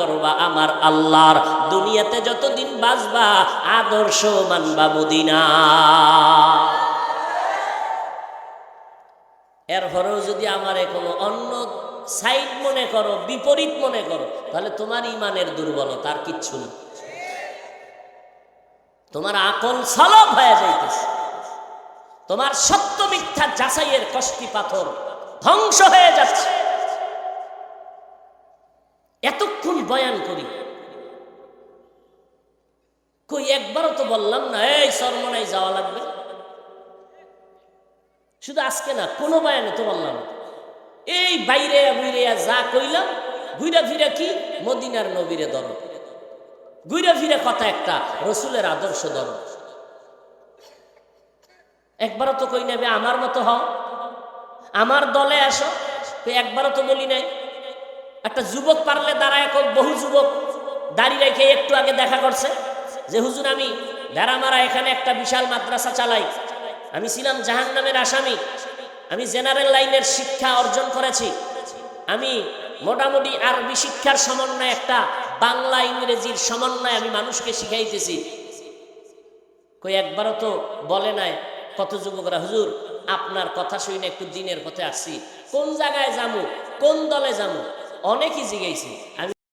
করবা আমার আল্লাহর, দুনিয়াতে যতদিন বাঁচবা আদর্শ মানবা মদিনা। এরপরেও যদি আমারে কোনো অন্য সাইড মনে করো, বিপরীত মনে করো, তাহলে তোমার ইমানের দুর্বলতা, আর কিচ্ছু না। তোমার আকল সলব হয়ে যাইতেছে, তোমার সত্য মিথ্যা যাচাইয়ের কষ্টি পাথর ধ্বংস হয়ে যাচ্ছে। এতক্ষণ বয়ান করি, কই একবারও তো বললাম না এই চরমনাই যাওয়া লাগবে। শুধু আজকে না, কোনো বয়ানে তো বললাম না। এই বাইরে বুইরে যা কইলাম, ঘুরে ফিরে কি মদিনার নবীরে ধরো, ঘুরে ফিরে কথা একটা রসুলের আদর্শ ধরো। একবারও তো কই নেবে আমার মতো হও, আমার দলে আসো, একবারও তো বলি নাই। একটা যুবক পারলে দাঁড়ায়, বহু যুবক দাঁড়িয়ে রেখে একটু আগে দেখা করছে যে হুজুর আমি ভেড়ামারা এখানে একটা বিশাল মাদ্রাসা চালাই, আমি ছিলাম জাহান্নামের আসামি, আমি জেনারেল লাইনের শিক্ষা অর্জন করেছি, আমি মোটামুটি আরবি শিক্ষার সমন্বয়ে একটা বাংলা ইংরেজির সমন্বয়ে আমি মানুষকে শিখাইতেছি। কই একবারও তো বলে নাই কত যুবকরা হুজুর আপনার কথা শুনে একটু দিনের পথে আসছি, কোন জায়গায় যাবো, কোন দলে যাবো, অনেকই জিজ্ঞাসি আমি।